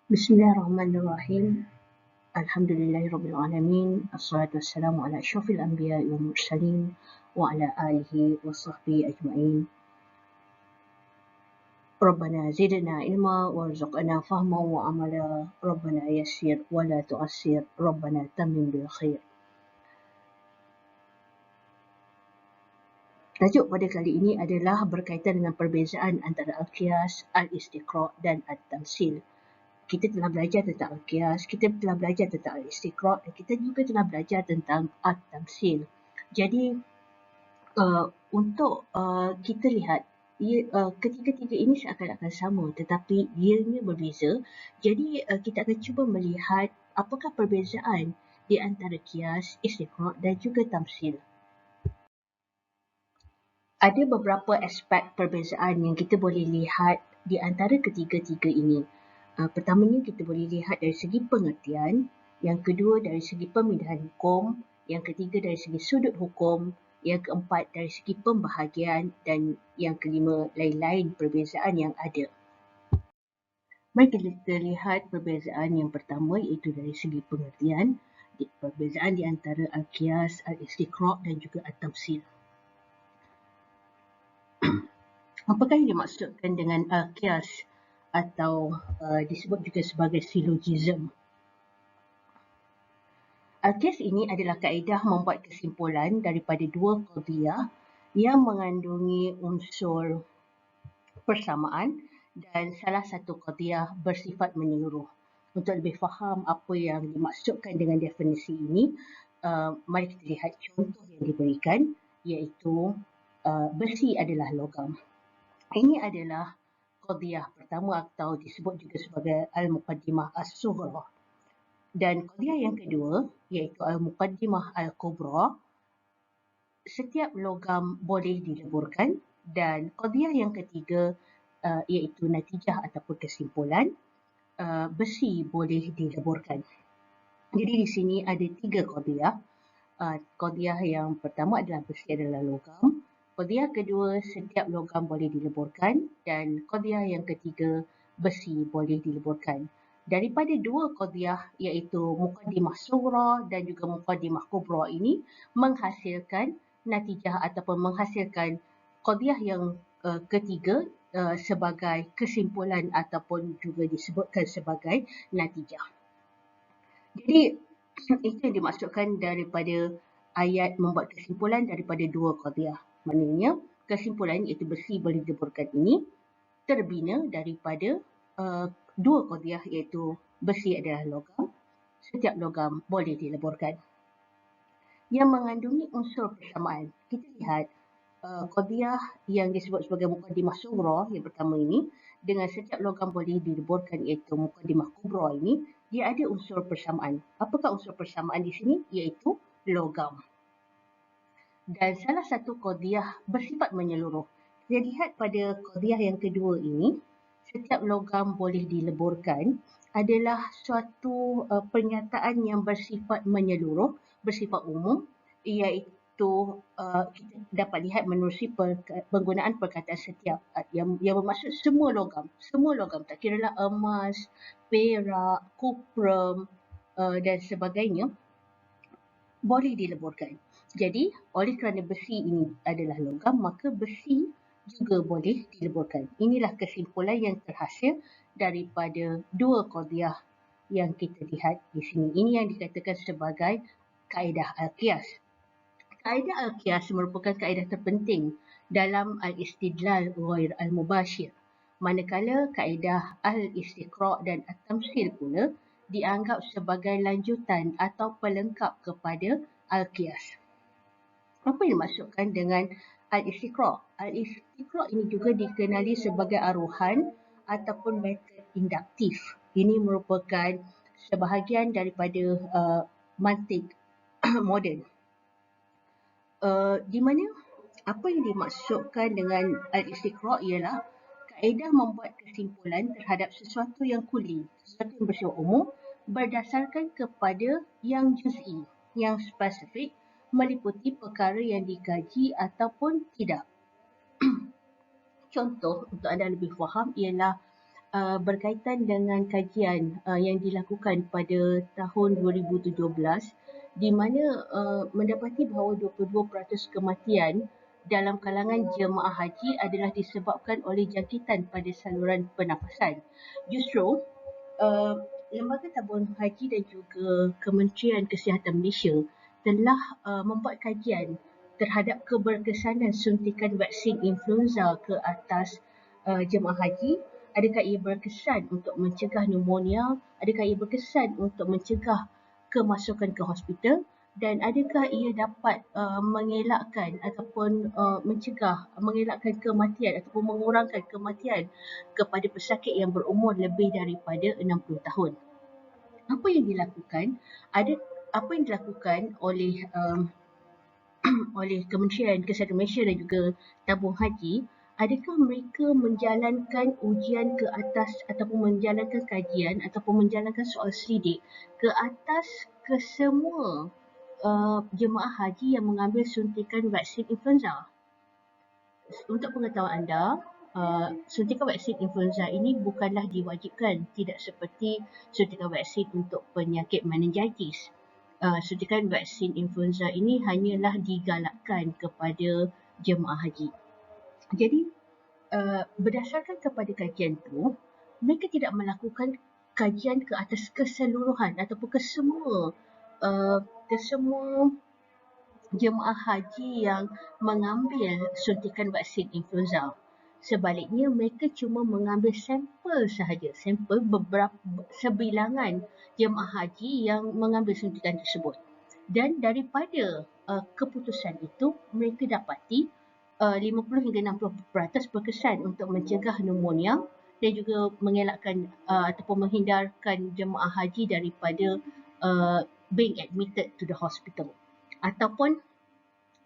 Bismillahirrahmanirrahim. Alhamdulillahirrabbilalamin. Assalatu wassalamu ala asyrafil anbiya wal mursalin wa ala alihi wa sahbihi ajma'in. Rabbana zidna ilma warzuqna fahma wa amala. Rabbana yassir wa la tu'assir. Rabbana tammim bil khair. Tajuk pada kali ini adalah berkaitan dengan perbezaan antara al-qiyas, al-istiqra' dan at-tamsil. Kita telah belajar tentang al-qiyas, kita telah belajar tentang al-istiqra' dan kita juga telah belajar tentang at-tamsil. Jadi, untuk kita lihat, ketiga-tiga ini seakan-akan sama tetapi ianya berbeza. Jadi, kita akan cuba melihat apakah perbezaan di antara qiyas, istiqra' dan juga tamsil. Ada beberapa aspek perbezaan yang kita boleh lihat di antara ketiga-tiga ini. Pertamanya kita boleh lihat dari segi pengertian, yang kedua dari segi pemindahan hukum, yang ketiga dari segi sudut hukum, yang keempat dari segi pembahagian dan yang kelima lain-lain perbezaan yang ada. Mari kita lihat perbezaan yang pertama iaitu dari segi pengertian, perbezaan di antara al-qiyas, al-istiqra' dan juga at-tamsil. Apakah yang dimaksudkan dengan al-qiyas atau disebut juga sebagai silogism? Al-qiyas ini adalah kaedah membuat kesimpulan daripada dua qadiyah yang mengandungi unsur persamaan dan salah satu qadiyah bersifat menyeluruh. Untuk lebih faham apa yang dimaksudkan dengan definisi ini, mari kita lihat contoh yang diberikan iaitu besi adalah logam. Ini adalah qadiyah pertama atau disebut juga sebagai al-muqaddimah as-sughra. Dan qadiyah yang kedua iaitu al-muqaddimah al-kubra, setiap logam boleh dileburkan, dan qadiyah yang ketiga iaitu natijah ataupun kesimpulan, besi boleh dileburkan. Jadi di sini ada tiga qadiyah. Qadiyah yang pertama adalah besi adalah logam, qadiyah kedua setiap logam boleh dileburkan, dan qadiyah yang ketiga besi boleh dileburkan. Daripada dua qadiyah iaitu muqaddimah sughra dan juga muqaddimah kubra ini menghasilkan natijah ataupun menghasilkan qadiyah yang ketiga sebagai kesimpulan ataupun juga disebutkan sebagai natijah. Jadi itu yang dimaksudkan daripada ayat membuat kesimpulan daripada dua qadiyah. Maknanya kesimpulan iaitu besi boleh dileburkan ini terbina daripada dua qadiyah iaitu besi adalah logam, setiap logam boleh dileburkan. Yang mengandungi unsur persamaan. Kita lihat qadiyah yang disebut sebagai muqaddimah sughra yang pertama ini dengan setiap logam boleh dileburkan iaitu muqaddimah kubra ini, dia ada unsur persamaan. Apakah unsur persamaan di sini? Iaitu logam. Dan salah satu qadiyah bersifat menyeluruh. Kita lihat pada qadiyah yang kedua ini, setiap logam boleh dileburkan adalah suatu pernyataan yang bersifat menyeluruh, bersifat umum, iaitu kita dapat lihat menerusi penggunaan perkataan setiap yang bermaksud semua logam, tak kiralah emas, perak, kuprum dan sebagainya boleh dileburkan. Jadi, oleh kerana besi ini adalah logam, maka besi juga boleh dileburkan. Inilah kesimpulan yang terhasil daripada dua qadiyah yang kita lihat di sini. Ini yang dikatakan sebagai kaedah al-qiyas. Kaedah al-qiyas merupakan kaedah terpenting dalam al-istidlal ghair al-mubashir. Manakala kaedah al-istiqra' dan at-tamsil pula dianggap sebagai lanjutan atau pelengkap kepada al-qiyas. Apa yang dimaksudkan dengan al-istiqra'? Al-istiqra' ini juga dikenali sebagai aruhan ataupun metod induktif. Ini merupakan sebahagian daripada mantik moden. Di mana apa yang dimaksudkan dengan al-istiqra' ialah kaedah membuat kesimpulan terhadap sesuatu yang kuli, sesuatu yang bersifat umum berdasarkan kepada yang juz'i, yang spesifik, meliputi perkara yang dikaji ataupun tidak. Contoh untuk anda lebih faham ialah berkaitan dengan kajian yang dilakukan pada tahun 2017 di mana mendapati bahawa 22% kematian dalam kalangan jemaah haji adalah disebabkan oleh jangkitan pada saluran pernafasan. Justru uh, Lembaga Tabungan Haji dan juga Kementerian Kesihatan Malaysia telah membuat kajian terhadap keberkesanan suntikan vaksin influenza ke atas jemaah haji. Adakah ia berkesan untuk mencegah pneumonia? Adakah ia berkesan untuk mencegah kemasukan ke hospital? Dan adakah ia dapat mengelakkan ataupun mengelakkan kematian ataupun mengurangkan kematian kepada pesakit yang berumur lebih daripada 60 tahun? Apa yang dilakukan? Apa yang dilakukan oleh Kementerian Kesihatan Malaysia dan juga Tabung Haji, adakah mereka menjalankan ujian ke atas ataupun menjalankan kajian ataupun menjalankan soal selidik ke atas kesemua jemaah haji yang mengambil suntikan vaksin influenza? Untuk pengetahuan anda, suntikan vaksin influenza ini bukanlah diwajibkan, tidak seperti suntikan vaksin untuk penyakit meningitis. Suntikan vaksin influenza ini hanyalah digalakkan kepada jemaah haji. Jadi, berdasarkan kepada kajian itu, mereka tidak melakukan kajian ke atas keseluruhan ataupun kesemua jemaah haji yang mengambil suntikan vaksin influenza. Sebaliknya, mereka cuma mengambil sampel sahaja, sampel sebilangan jemaah haji yang mengambil suntikan tersebut. Dan daripada keputusan itu, mereka dapati 50 hingga 60% berkesan untuk mencegah pneumonia dan juga mengelakkan ataupun menghindarkan jemaah haji daripada being admitted to the hospital.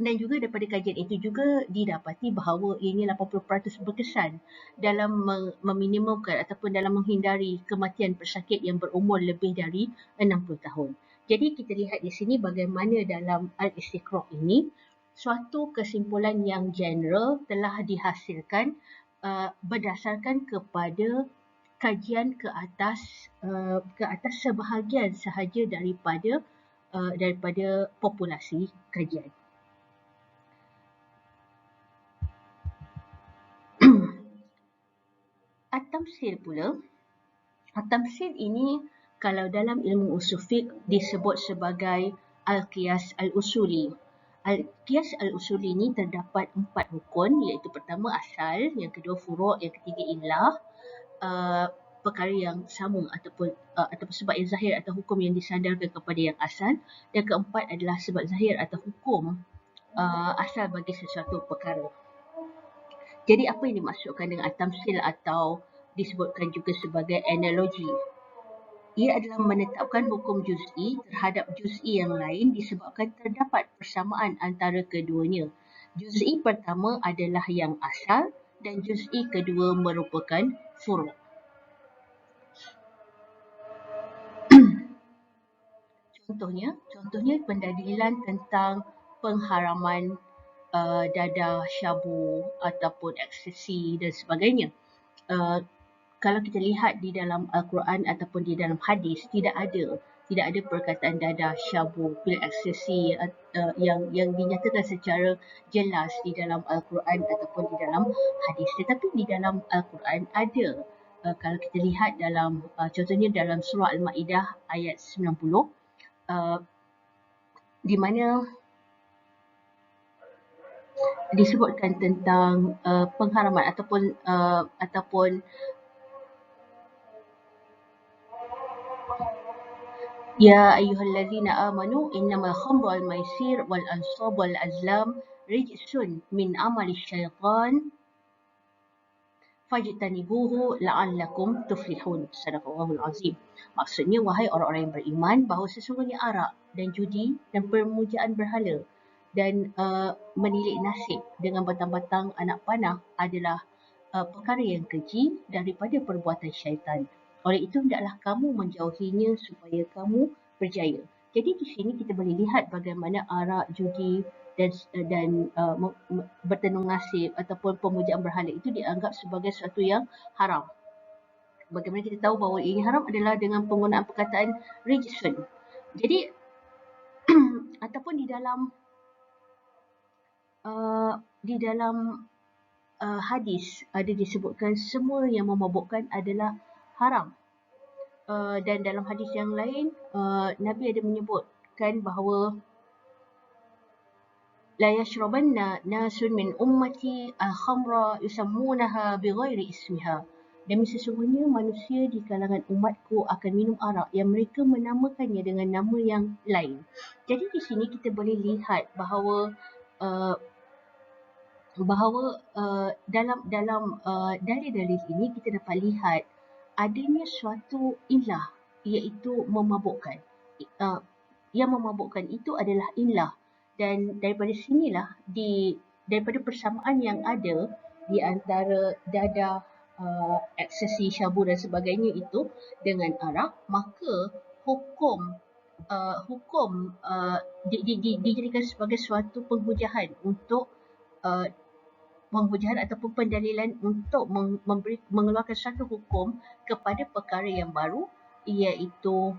Dan juga daripada kajian itu juga didapati bahawa ini 80% berkesan dalam meminimumkan ataupun dalam menghindari kematian pesakit yang berumur lebih dari 60 tahun. Jadi kita lihat di sini bagaimana dalam Al-Istiqra' ini suatu kesimpulan yang general telah dihasilkan berdasarkan kepada kajian ke atas sebahagian sahaja daripada populasi kajian. At-Tamsil pula. At-Tamsil ini kalau dalam ilmu usul fiqh disebut sebagai Al-Qiyas Al-Usuli. Al-Qiyas Al-Usuli ini terdapat 4 rukun, iaitu pertama asal, yang kedua furu', yang ketiga illah, perkara yang sama ataupun sebab yang zahir atau hukum yang disandarkan kepada yang asal, dan keempat adalah sebab zahir atau hukum asal bagi sesuatu perkara. Jadi apa yang dimaksudkan dengan at-tamsil atau disebutkan juga sebagai analogi? Ia adalah menetapkan hukum juz'i terhadap juz'i yang lain disebabkan terdapat persamaan antara keduanya. Juz'i pertama adalah yang asal dan juz'i kedua merupakan furu'. Contohnya pendalilan tentang pengharaman dadah, syabu ataupun ekstasi dan sebagainya. Kalau kita lihat di dalam Al-Quran ataupun di dalam hadis, tidak ada perkataan dadah, syabu, pil ekstasi yang dinyatakan secara jelas di dalam Al-Quran ataupun di dalam hadis. Tetapi di dalam Al-Quran ada. Kalau kita lihat dalam contohnya dalam surah Al-Ma'idah ayat 90, di mana disebutkan tentang pengharaman ataupun Ya ayyuhallazina amanu innamal khamru wal maisir wal ansab wal azlam rijsun min amali syaitan fajtanibuhu la'allakum tuflihun. Sadaqallahul azim. Maksudnya, wahai orang-orang yang beriman, bahawa sesungguhnya arak dan judi dan permujaan berhala dan menilik nasib dengan batang-batang anak panah adalah perkara yang keji daripada perbuatan syaitan. Oleh itu, hendaklah kamu menjauhinya supaya kamu berjaya. Jadi di sini kita boleh lihat bagaimana arak, judi dan bertenung nasib ataupun pemujaan berhala itu dianggap sebagai sesuatu yang haram. bagaimana kita tahu bahawa ini haram adalah dengan penggunaan perkataan rijsun. Jadi ataupun di dalam hadis ada disebutkan semua yang memabukkan adalah haram. Dan dalam hadis yang lain Nabi ada menyebutkan bahawa la yashrabanna nasun min ummati al-khamra yusammunaha bighairi ismiha. Demi sesungguhnya manusia di kalangan umatku akan minum arak yang mereka menamakannya dengan nama yang lain. Jadi di sini kita boleh lihat bahawa dalam dalil-dalil ini kita dapat lihat adanya suatu ilah iaitu memabukkan. Yang memabukkan itu adalah ilah, dan daripada sinilah daripada persamaan yang ada di antara dadah, ekstasi, syabu dan sebagainya itu dengan arak, maka hukum dijadikan sebagai suatu penghujahan untuk penghujahan ataupun pendalilan untuk mengeluarkan satu hukum kepada perkara yang baru, iaitu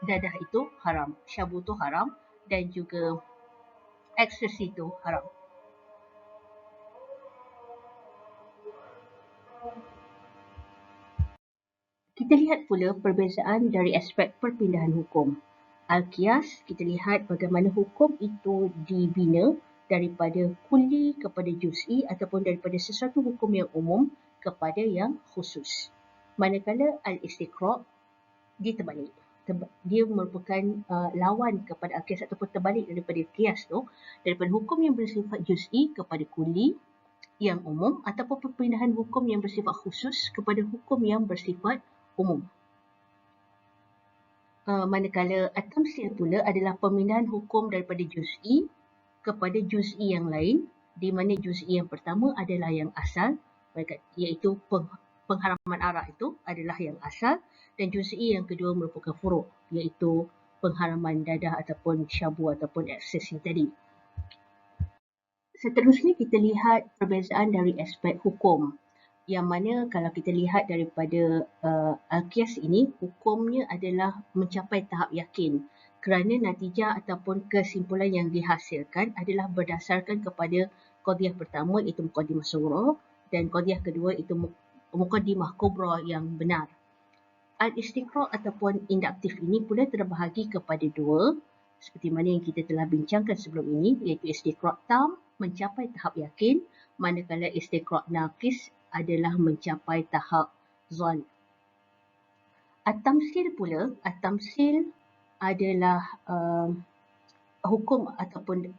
dadah itu haram, syabu itu haram dan juga ekstasi itu haram. Kita lihat pula perbezaan dari aspek perpindahan hukum. Al-Qiyas, kita lihat bagaimana hukum itu dibina daripada kulli kepada juz'i ataupun daripada sesuatu hukum yang umum kepada yang khusus. Manakala al-istiqra' dia terbalik. Dia merupakan lawan kepada al-qiyas ataupun terbalik daripada qiyas tu, daripada hukum yang bersifat juz'i kepada kulli yang umum ataupun perpindahan hukum yang bersifat khusus kepada hukum yang bersifat umum. Manakala at-tamsil pula adalah pemindahan hukum daripada juz'i kepada juz'i yang lain, di mana juz'i yang pertama adalah yang asal, iaitu pengharaman arak itu adalah yang asal, dan juz'i yang kedua merupakan furu', iaitu pengharaman dadah ataupun syabu ataupun ekstasi tadi. Seterusnya kita lihat perbezaan dari aspek hukum, yang mana kalau kita lihat daripada al-qiyas ini, hukumnya adalah mencapai tahap yakin, kerana natijah ataupun kesimpulan yang dihasilkan adalah berdasarkan kepada qadhiyah pertama iaitu muqaddimah sughra dan qadhiyah kedua itu muqaddimah kubra yang benar. Al-istiqra' ataupun induktif ini pula terbahagi kepada dua, seperti mana yang kita telah bincangkan sebelum ini, iaitu istiqra' tam mencapai tahap yakin, manakala istiqra' naqis adalah mencapai tahap zon. At-tamsil pula, at-tamsil adalah hukum ataupun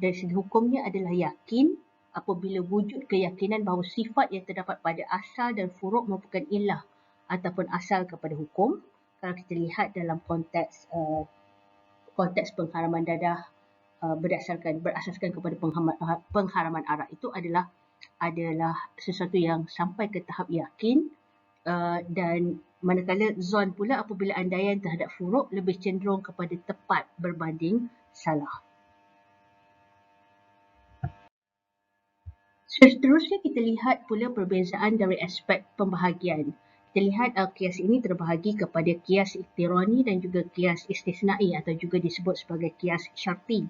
dari segi hukumnya adalah yakin apabila wujud keyakinan bahawa sifat yang terdapat pada asal dan furuk merupakan ilah ataupun asal kepada hukum. Kalau kita lihat dalam konteks pengharaman dadah berasaskan kepada pengharaman arak itu adalah sesuatu yang sampai ke tahap yakin, dan manakala zon pula apabila andaian terhadap furuk lebih cenderung kepada tepat berbanding salah. Seterusnya kita lihat pula perbezaan dari aspek pembahagian. Kita lihat qiyas ini terbahagi kepada qiyas iktirani dan juga qiyas istisna'i atau juga disebut sebagai qiyas syarti.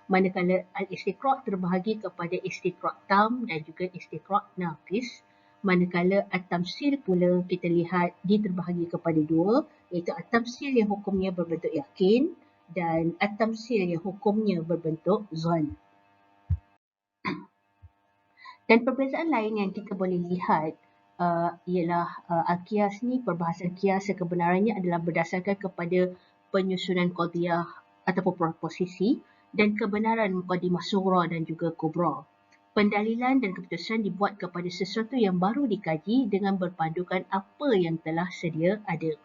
Manakala al-istiqra' terbahagi kepada istiqra' tam dan juga istiqra' naqis. Manakala at-tamsil pula kita lihat dia terbahagi kepada dua, iaitu at-tamsil yang hukumnya berbentuk yakin dan at-tamsil yang hukumnya berbentuk zon. Dan perbezaan lain yang kita boleh lihat ialah al-qiyas ni, perbahasan qiyas kebenarannya adalah berdasarkan kepada penyusunan qadhiyah ataupun proposisi dan kebenaran muqaddimah sughra dan juga kubra. Pendalilan dan keputusan dibuat kepada sesuatu yang baru dikaji dengan berpandukan apa yang telah sedia ada.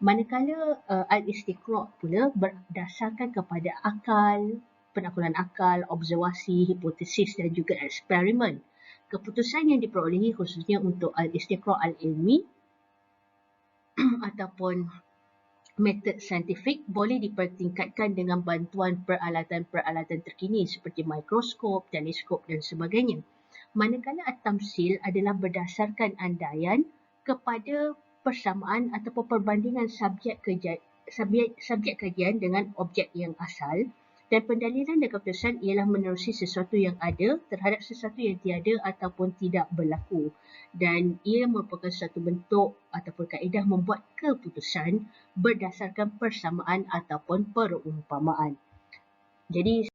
Manakala al-istiqra' pula berdasarkan kepada akal, penaklukan akal, observasi, hipotesis dan juga eksperimen. Keputusan yang diperolehi khususnya untuk al-istiqra' al-ilmi ataupun metod saintifik boleh dipertingkatkan dengan bantuan peralatan-peralatan terkini seperti mikroskop, teleskop dan sebagainya. Manakala at-tamsil adalah berdasarkan andaian kepada persamaan ataupun perbandingan subjek kajian dengan objek yang asal. Dan pendalilan dan keputusan ialah menerusi sesuatu yang ada terhadap sesuatu yang tiada ataupun tidak berlaku. Dan ia merupakan satu bentuk ataupun kaedah membuat keputusan berdasarkan persamaan ataupun perumpamaan. Jadi